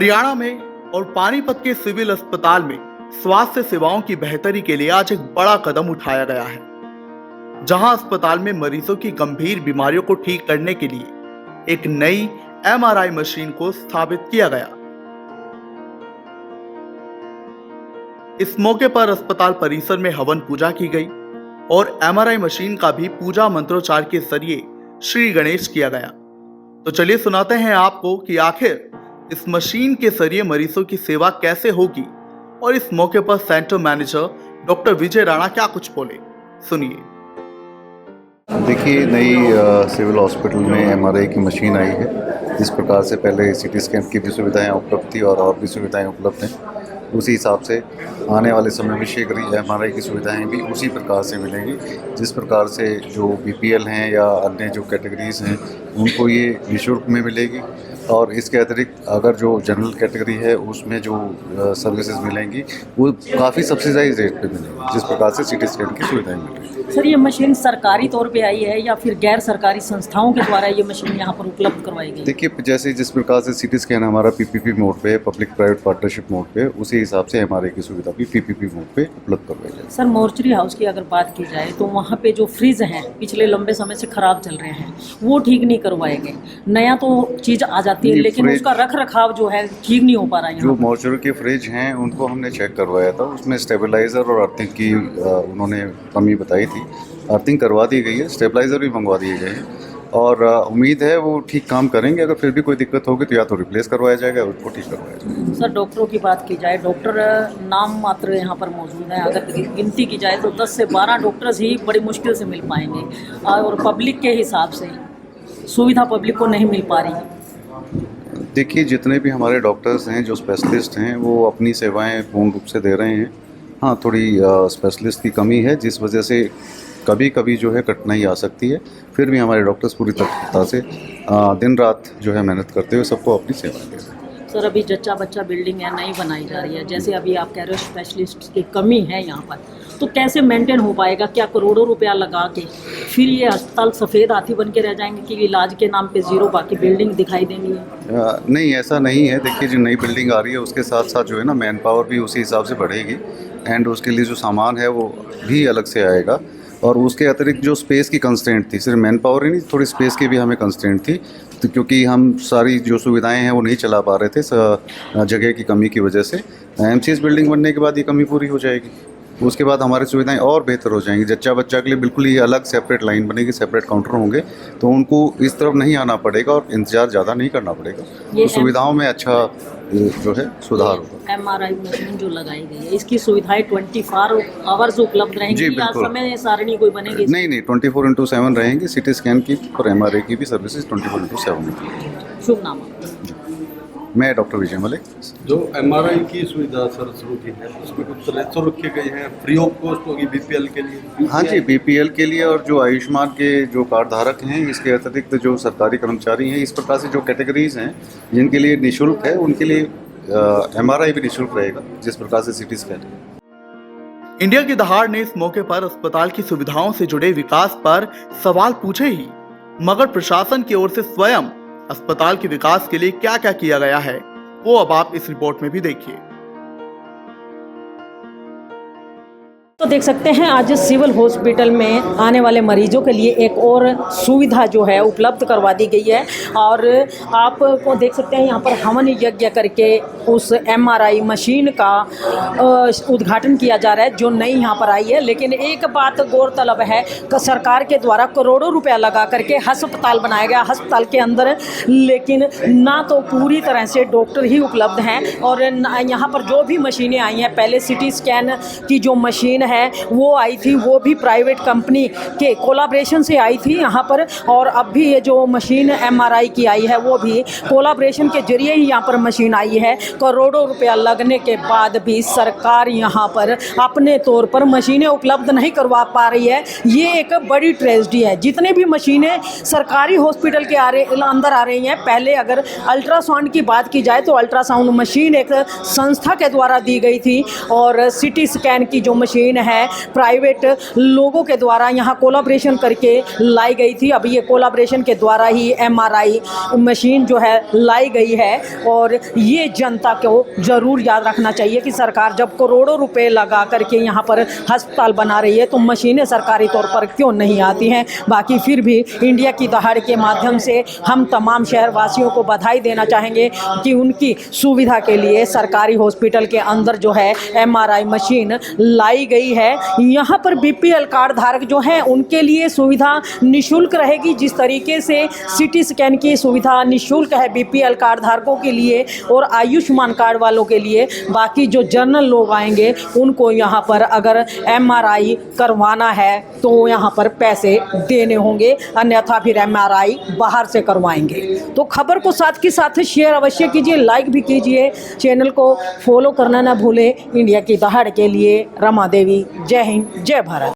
हरियाणा में और पानीपत के सिविल अस्पताल में स्वास्थ्य सेवाओं की बेहतरी के लिए आज एक बड़ा कदम उठाया गया है, जहां अस्पताल में मरीजों की गंभीर बीमारियों को ठीक करने के लिए एक नई एमआरआई मशीन को स्थापित किया गया। इस मौके पर अस्पताल परिसर में हवन पूजा की गई और एमआरआई मशीन का भी पूजा मंत्रोच्चार के जरिए श्री गणेश किया गया। तो चलिए सुनाते हैं आपको कि आखिर इस मशीन के जरिए मरीजों की सेवा कैसे होगी और इस मौके पर सेंटर मैनेजर डॉक्टर विजय राणा क्या कुछ बोले, सुनिए। देखिए, नई सिविल हॉस्पिटल में एमआरआई की मशीन आई है। जिस प्रकार से पहले सीटी स्कैन की भी सुविधाएं उपलब्ध थी और भी सुविधाएं उपलब्ध हैं, उसी हिसाब से आने वाले समय में शीघ्र एमआरआई की सुविधाएं भी उसी प्रकार से मिलेंगी। जिस प्रकार से जो बीपीएल हैं या अन्य जो कैटेगरीज़ हैं उनको ये निःशुल्क में मिलेगी, और इसके अतिरिक्त अगर जो जनरल कैटेगरी है उसमें जो सर्विसेज मिलेंगी वो काफ़ी सब्सिडाइज रेट पे मिलेंगी, जिस प्रकार से सीटी स्कैन की सुविधाएं मिल रही है। सर, ये मशीन सरकारी तौर पे आई है या फिर गैर सरकारी संस्थाओं के द्वारा ये मशीन यहाँ पर उपलब्ध करवाई गई? देखिए, जैसे जिस प्रकार से सीटी स्कैन हमारा पीपीपी मोड पे है, पब्लिक प्राइवेट पार्टनरशिप मोड पे, उसी हिसाब से एमआरआई की सुविधा भी पीपीपी मोड पे उपलब्ध करवाई जाएगी। सर, मोर्चरी हाउस की अगर बात की जाए तो वहाँ पे जो फ्रिज हैं पिछले लंबे समय से खराब चल रहे हैं, वो ठीक नहीं करवाए गए। नया तो चीज़ आ जाती है लेकिन उसका रख रखाव जो है ठीक नहीं हो पा रहा है। जो मोर्चरी के फ्रिज हैं उनको हमने चेक करवाया था, उसमें स्टेबलाइज़र और अर्थिंग की उन्होंने कमी बताई थी। अर्थिंग करवा दी गई है, स्टेबलाइज़र भी मंगवा दिए गए हैं और उम्मीद है वो ठीक काम करेंगे। अगर फिर भी कोई दिक्कत होगी तो या तो रिप्लेस करवाया जाएगा, उसको ठीक करवाया जाएगा। सर, डॉक्टरों की बात की जाए, डॉक्टर नाम मात्र यहाँ पर मौजूद हैं। अगर गिनती की जाए तो 10 से 12 डॉक्टर्स ही बड़ी मुश्किल से मिल पाएंगे और पब्लिक के हिसाब से सुविधा पब्लिक को नहीं मिल पा रही। देखिए, जितने भी हमारे डॉक्टर्स हैं जो स्पेशलिस्ट हैं वो अपनी सेवाएं पूर्ण रूप से दे रहे हैं। हाँ, थोड़ी स्पेशलिस्ट की कमी है, जिस वजह से कभी कभी जो है कठिनाई आ सकती है। फिर भी हमारे डॉक्टर्स पूरी तत्परता से दिन रात जो है मेहनत करते हुए सबको अपनी सेवाएं दे रहे हैं। सर, अभी जच्चा बच्चा बिल्डिंग है, नई बनाई जा रही है, जैसे अभी आप कह रहे हो स्पेशलिस्ट की कमी है यहाँ पर, तो कैसे मेंटेन हो पाएगा? क्या करोड़ों रुपया लगा के फिर ये अस्पताल सफ़ेद हाथी बन के रह जाएंगे कि इलाज के नाम पे ज़ीरो, बाकी बिल्डिंग दिखाई देंगी? नहीं, ऐसा नहीं है। देखिए, जो नई बिल्डिंग आ रही है उसके साथ साथ जो है ना मैन पावर भी उसी हिसाब से बढ़ेगी एंड उसके लिए जो सामान है वो भी अलग से आएगा। और उसके अतिरिक्त जो स्पेस की कंस्ट्रेंट थी, सिर्फ मैन पावर ही नहीं, थोड़ी स्पेस की भी हमें कंस्ट्रेंट थी, तो क्योंकि हम सारी जो सुविधाएं हैं वो नहीं चला पा रहे थे जगह की कमी की वजह से। एमसीएस बिल्डिंग बनने के बाद ये कमी पूरी हो जाएगी। उसके बाद हमारी सुविधाएं और बेहतर हो जाएंगी। जच्चा बच्चा के लिए बिल्कुल ही अलग सेपरेट लाइन बनेगी, सेपरेट काउंटर होंगे, तो उनको इस तरफ नहीं आना पड़ेगा और इंतजार ज़्यादा नहीं करना पड़ेगा। तो सुविधाओं में अच्छा जो है सुधार होगा। एमआरआई मशीन जो लगाई गई है, इसकी सुविधाएं 24 आवर्स उपलब्ध रहेंगी या समय सारणी कोई बनेगी? नहीं, 24/7 रहेंगी। सीटी स्कैन की और एमआरआई की भी सर्विसेज 24/7 में। शुभ नाम? मैं डॉक्टर विजय मलिक। जो एमआरआई की सुविधा सर शुरू की है उसमें कुछ तरह रखे गए हैं, फ्री ऑफ कॉस्ट होगी बीपीएल के लिए? हाँ जी, बीपीएल के लिए और जो आयुष्मान के जो कार्ड धारक हैं, इसके अतिरिक्त जो सरकारी कर्मचारी हैं, इस प्रकार से जो कैटेगरीज हैं जिनके लिए निःशुल्क है, उनके लिए एमआरआई भी निःशुल्क रहेगा, जिस प्रकार से सीटी स्कैन। इंडिया की दहाड़ ने इस मौके पर अस्पताल की सुविधाओं से जुड़े विकास पर सवाल पूछे ही, मगर प्रशासन की ओर से स्वयं अस्पताल के विकास के लिए क्या क्या किया गया है वो अब आप इस रिपोर्ट में भी देखिए। तो देख सकते हैं आज सिविल हॉस्पिटल में आने वाले मरीजों के लिए एक और सुविधा जो है उपलब्ध करवा दी गई है और आपको देख सकते हैं यहाँ पर हवन यज्ञ करके उस एमआरआई मशीन का उद्घाटन किया जा रहा है जो नई यहाँ पर आई है। लेकिन एक बात गौरतलब है कि सरकार के द्वारा करोड़ों रुपया लगा करके अस्पताल बनाया गया अस्पताल के अंदर, लेकिन ना तो पूरी तरह से डॉक्टर ही उपलब्ध हैं और यहाँ पर जो भी मशीनें आई हैं, पहले सिटी स्कैन की जो मशीन है वो आई थी, वो भी प्राइवेट कंपनी के कोलाब्रेशन से आई थी यहाँ पर, और अब भी ये जो मशीन एमआरआई की आई है वो भी कोलाब्रेशन के जरिए ही यहाँ पर मशीन आई है। करोड़ों रुपया लगने के बाद भी सरकार यहाँ पर अपने तौर पर मशीनें उपलब्ध नहीं करवा पा रही है। ये एक बड़ी ट्रेजेडी है। जितने भी मशीनें सरकारी हॉस्पिटल के अंदर आ रही हैं, पहले अगर अल्ट्रासाउंड की बात की जाए तो अल्ट्रासाउंड मशीन एक संस्था के द्वारा दी गई थी और सिटी स्कैन की जो मशीन है प्राइवेट लोगों के द्वारा यहाँ कोलैबोरेशन करके लाई गई थी। अभी ये कोलैबोरेशन के द्वारा ही एमआरआई मशीन जो है लाई गई है। और ये जनता को ज़रूर याद रखना चाहिए कि सरकार जब करोड़ों रुपए लगा करके यहाँ पर अस्पताल बना रही है तो मशीनें सरकारी तौर पर क्यों नहीं आती हैं। बाकी फिर भी इंडिया की दहाड़ के माध्यम से हम तमाम शहरवासियों को बधाई देना चाहेंगे कि उनकी सुविधा के लिए सरकारी हॉस्पिटल के अंदर जो है एमआरआई मशीन लाई गई है। यहाँ पर बीपीएल कार्ड धारक जो हैं उनके लिए सुविधा निःशुल्क रहेगी। जिस तरीके से सिटी स्कैन की सुविधा निःशुल्क है बीपीएल कार्ड धारकों के लिए और आयुष्मान कार्ड वालों के लिए, बाकी जो जनरल लोग आएंगे उनको यहाँ पर अगर एमआरआई करवाना है तो यहाँ पर पैसे देने होंगे, अन्यथा फिर एमआरआई बाहर से करवाएंगे। तो खबर को साथ के साथ शेयर अवश्य कीजिए, लाइक भी कीजिए, चैनल को फॉलो करना ना भूलें। इंडिया की दहाड़ के लिए रमा देवी। जय हिंद, जय भारत।